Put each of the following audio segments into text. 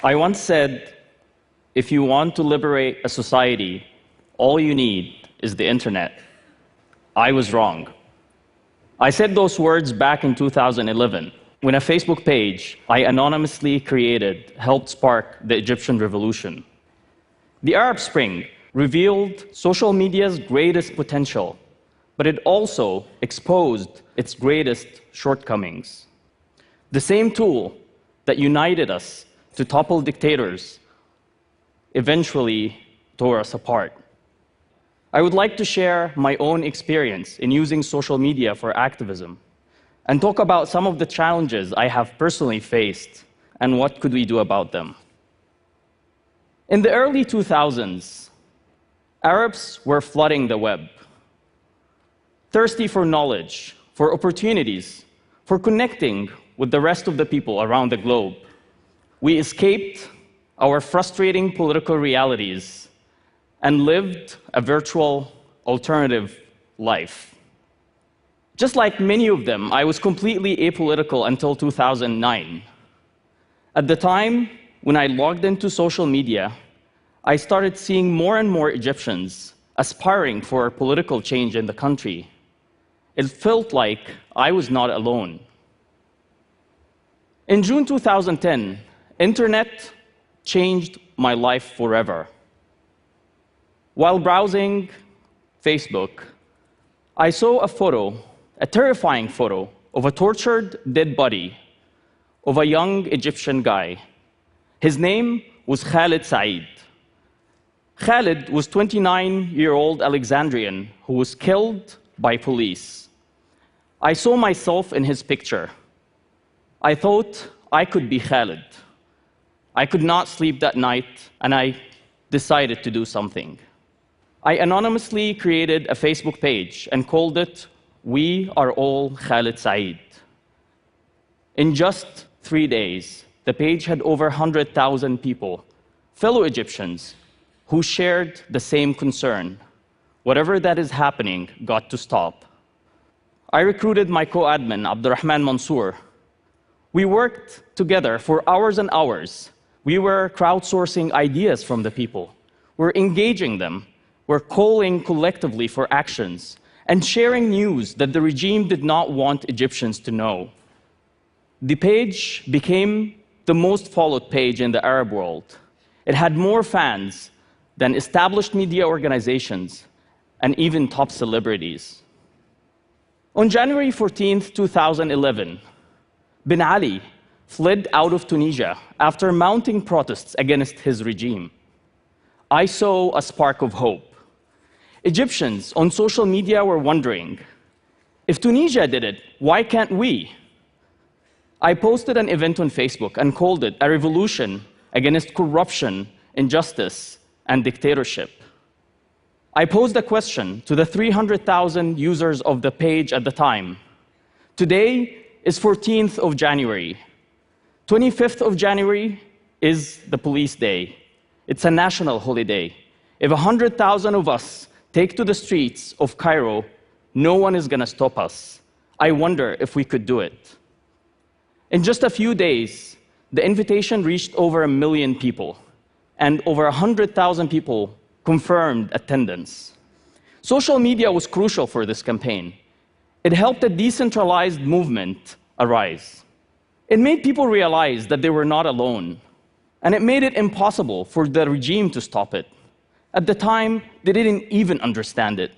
I once said, if you want to liberate a society, all you need is the internet. I was wrong. I said those words back in 2011, when a Facebook page I anonymously created helped spark the Egyptian revolution. The Arab Spring revealed social media's greatest potential, but it also exposed its greatest shortcomings. The same tool that united us to topple dictators eventually tore us apart. I would like to share my own experience in using social media for activism and talk about some of the challenges I have personally faced and what could we do about them. In the early 2000s, Arabs were flooding the web, thirsty for knowledge, for opportunities, for connecting with the rest of the people around the globe. We escaped our frustrating political realities and lived a virtual alternative life. Just like many of them, I was completely apolitical until 2009. At the time, when I logged into social media, I started seeing more and more Egyptians aspiring for political change in the country. It felt like I was not alone. In June 2010, internet changed my life forever. While browsing Facebook, I saw a photo, a terrifying photo, of a tortured dead body of a young Egyptian guy. His name was Khalid Said. Khalid was a 29-year-old Alexandrian who was killed by police. I saw myself in his picture. I thought I could be Khalid. I could not sleep that night, and I decided to do something. I anonymously created a Facebook page and called it "We Are All Khalid Said." In just 3 days, the page had over 100,000 people, fellow Egyptians, who shared the same concern. Whatever that is happening got to stop. I recruited my co-admin, Abdurrahman Mansour. We worked together for hours and hours. We were crowdsourcing ideas from the people. We're engaging them. We're calling collectively for actions and sharing news that the regime did not want Egyptians to know. The page became the most followed page in the Arab world. It had more fans than established media organizations and even top celebrities. On January 14, 2011, Ben Ali fled out of Tunisia after mounting protests against his regime. I saw a spark of hope. Egyptians on social media were wondering, if Tunisia did it, why can't we? I posted an event on Facebook and called it a revolution against corruption, injustice, and dictatorship. I posed a question to the 300,000 users of the page at the time. Today is 14th of January. 25th of January is the police day. It's a national holiday. If 100,000 of us take to the streets of Cairo, no one is going to stop us. I wonder if we could do it. In just a few days, the invitation reached over 1 million people, and over 100,000 people confirmed attendance. Social media was crucial for this campaign. It helped a decentralized movement arise. It made people realize that they were not alone, and it made it impossible for the regime to stop it. At the time, they didn't even understand it.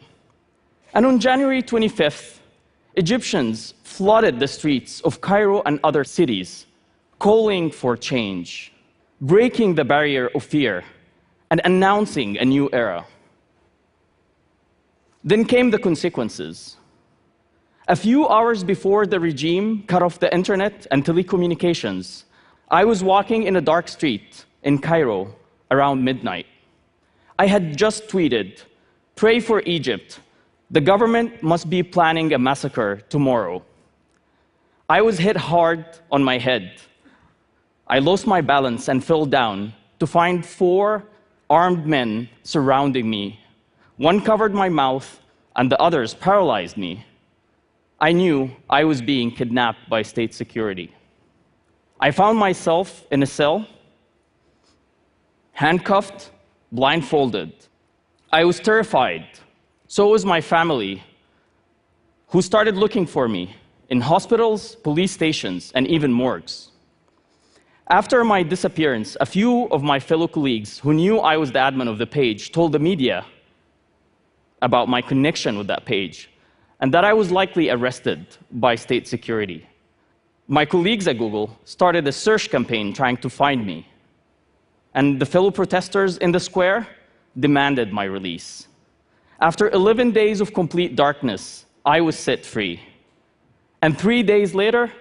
And on January 25th, Egyptians flooded the streets of Cairo and other cities, calling for change, breaking the barrier of fear, and announcing a new era. Then came the consequences. A few hours before the regime cut off the internet and telecommunications, I was walking in a dark street in Cairo around midnight. I had just tweeted, "Pray for Egypt. The government must be planning a massacre tomorrow." I was hit hard on my head. I lost my balance and fell down to find 4 armed men surrounding me. One covered my mouth, and the others paralyzed me. I knew I was being kidnapped by state security. I found myself in a cell handcuffed, blindfolded. I was terrified. So was my family, who started looking for me in hospitals, police stations, and even morgues. After my disappearance, a few of my fellow colleagues who knew I was the admin of the page told the media about my connection with that page and that I was likely arrested by state security. My colleagues at Google started a search campaign trying to find me, and the fellow protesters in the square demanded my release. After 11 days of complete darkness, I was set free. And 3 days later,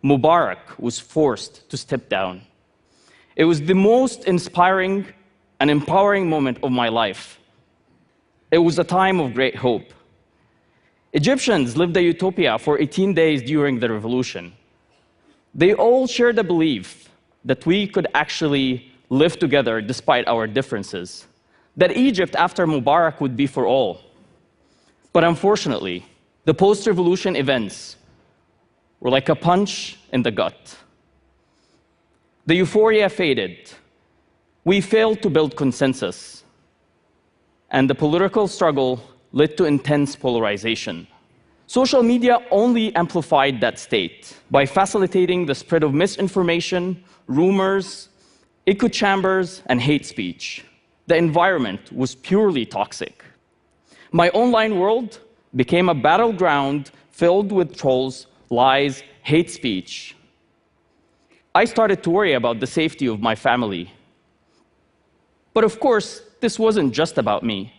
Mubarak was forced to step down. It was the most inspiring and empowering moment of my life. It was a time of great hope. Egyptians lived a utopia for 18 days during the revolution. They all shared the belief that we could actually live together despite our differences, that Egypt after Mubarak would be for all. But unfortunately, the post-revolution events were like a punch in the gut. The euphoria faded. We failed to build consensus. And the political struggle led to intense polarization. Social media only amplified that state by facilitating the spread of misinformation, rumors, echo chambers, and hate speech. The environment was purely toxic. My online world became a battleground filled with trolls, lies, hate speech. I started to worry about the safety of my family. But of course, this wasn't just about me.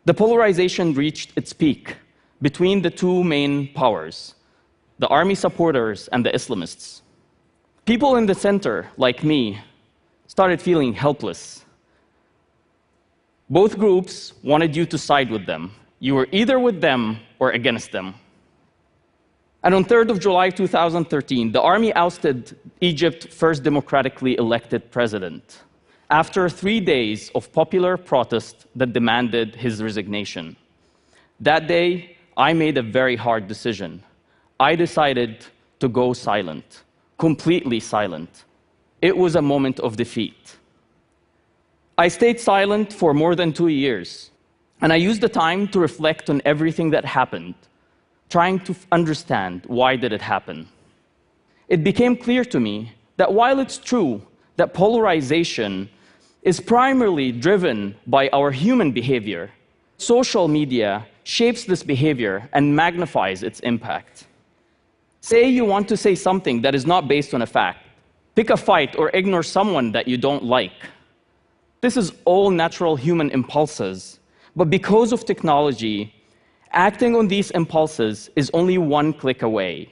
The polarization reached its peak between the two main powers, the army supporters and the Islamists. People in the center, like me, started feeling helpless. Both groups wanted you to side with them. You were either with them or against them. And on 3rd of July 2013, the army ousted Egypt's first democratically elected president after 3 days of popular protest that demanded his resignation. That day, I made a very hard decision. I decided to go silent, completely silent. It was a moment of defeat. I stayed silent for more than 2 years, and I used the time to reflect on everything that happened, trying to understand why did it happen. It became clear to me that while it's true that polarization is primarily driven by our human behavior, social media shapes this behavior and magnifies its impact. Say you want to say something that is not based on a fact. Pick a fight or ignore someone that you don't like. This is all natural human impulses, but because of technology, acting on these impulses is only one click away.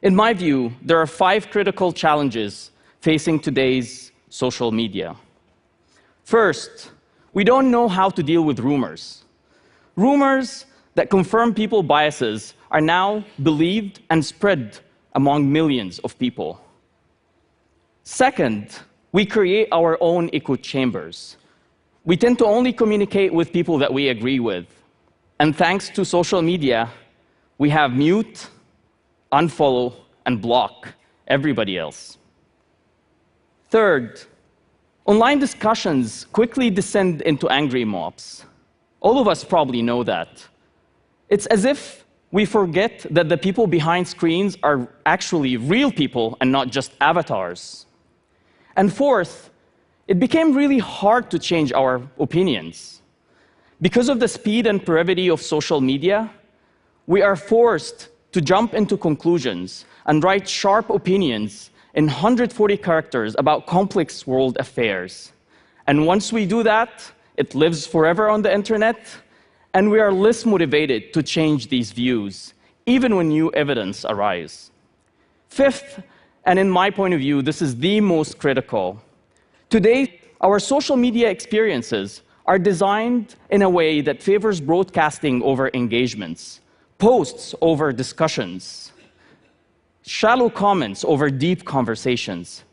In my view, there are 5 critical challenges facing today's social media. First, we don't know how to deal with rumors. Rumors that confirm people's biases are now believed and spread among millions of people. Second, we create our own echo chambers. We tend to only communicate with people that we agree with. And thanks to social media, we have mute, unfollow, and block everybody else. Third, online discussions quickly descend into angry mobs. All of us probably know that. It's as if we forget that the people behind screens are actually real people and not just avatars. And fourth, it became really hard to change our opinions. Because of the speed and brevity of social media, we are forced to jump into conclusions and write sharp opinions in 140 characters about complex world affairs. And once we do that, it lives forever on the internet, and we are less motivated to change these views, even when new evidence arises. Fifth, and in my point of view, this is the most critical. Today, our social media experiences are designed in a way that favors broadcasting over engagements, posts over discussions, shallow comments over deep conversations.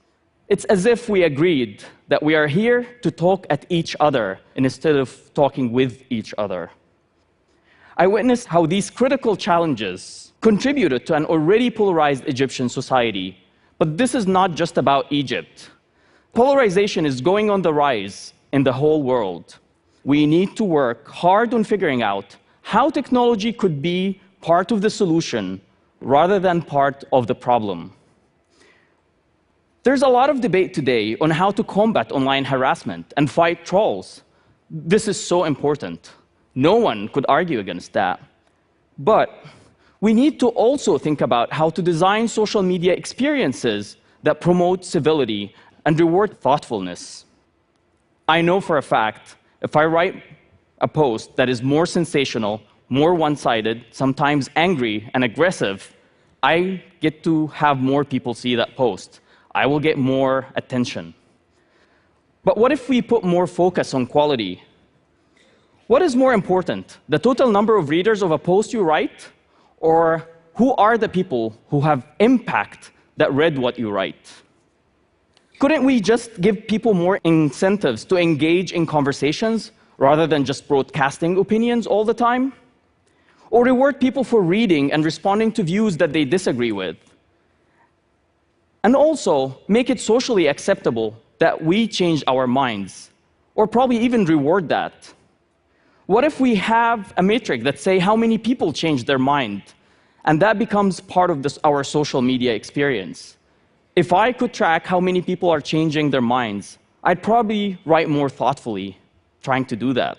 It's as if we agreed that we are here to talk at each other instead of talking with each other. I witnessed how these critical challenges contributed to an already polarized Egyptian society. But this is not just about Egypt. Polarization is going on the rise in the whole world. We need to work hard on figuring out how technology could be part of the solution rather than part of the problem. There's a lot of debate today on how to combat online harassment and fight trolls. This is so important. No one could argue against that. But we need to also think about how to design social media experiences that promote civility and reward thoughtfulness. I know for a fact, if I write a post that is more sensational, more one-sided, sometimes angry and aggressive, I get to have more people see that post. I will get more attention. But what if we put more focus on quality? What is more important, the total number of readers of a post you write, or who are the people who have impact that read what you write? Couldn't we just give people more incentives to engage in conversations rather than just broadcasting opinions all the time? Or reward people for reading and responding to views that they disagree with? And also make it socially acceptable that we change our minds, or probably even reward that. What if we have a metric that say how many people change their mind, and that becomes part of our social media experience? If I could track how many people are changing their minds, I'd probably write more thoughtfully, trying to do that,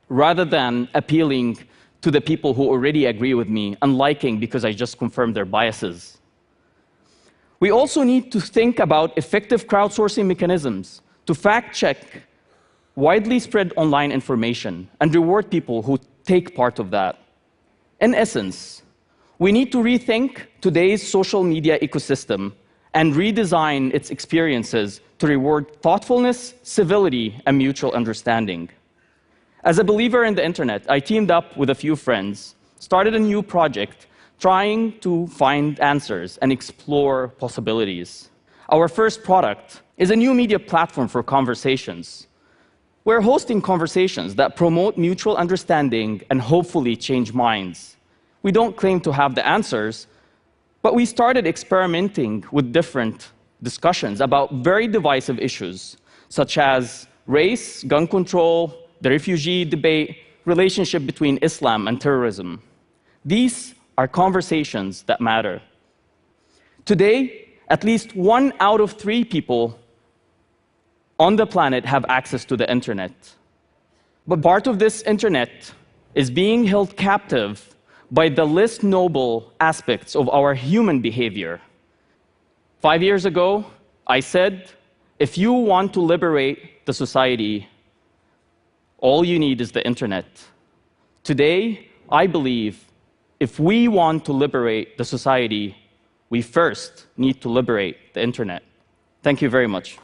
rather than appealing to the people who already agree with me and liking because I just confirmed their biases. We also need to think about effective crowdsourcing mechanisms to fact-check widely spread online information and reward people who take part of that. In essence, we need to rethink today's social media ecosystem and redesign its experiences to reward thoughtfulness, civility, and mutual understanding. As a believer in the internet, I teamed up with a few friends, started a new project trying to find answers and explore possibilities. Our first product is a new media platform for conversations. We're hosting conversations that promote mutual understanding and hopefully change minds. We don't claim to have the answers, but we started experimenting with different discussions about very divisive issues, such as race, gun control, the refugee debate, relationship between Islam and terrorism. These are conversations that matter. Today, at least 1 out of 3 people on the planet have access to the internet. But part of this internet is being held captive by the least noble aspects of our human behavior. 5 years ago, I said, if you want to liberate the society, all you need is the internet. Today, I believe if we want to liberate the society, we first need to liberate the internet. Thank you very much.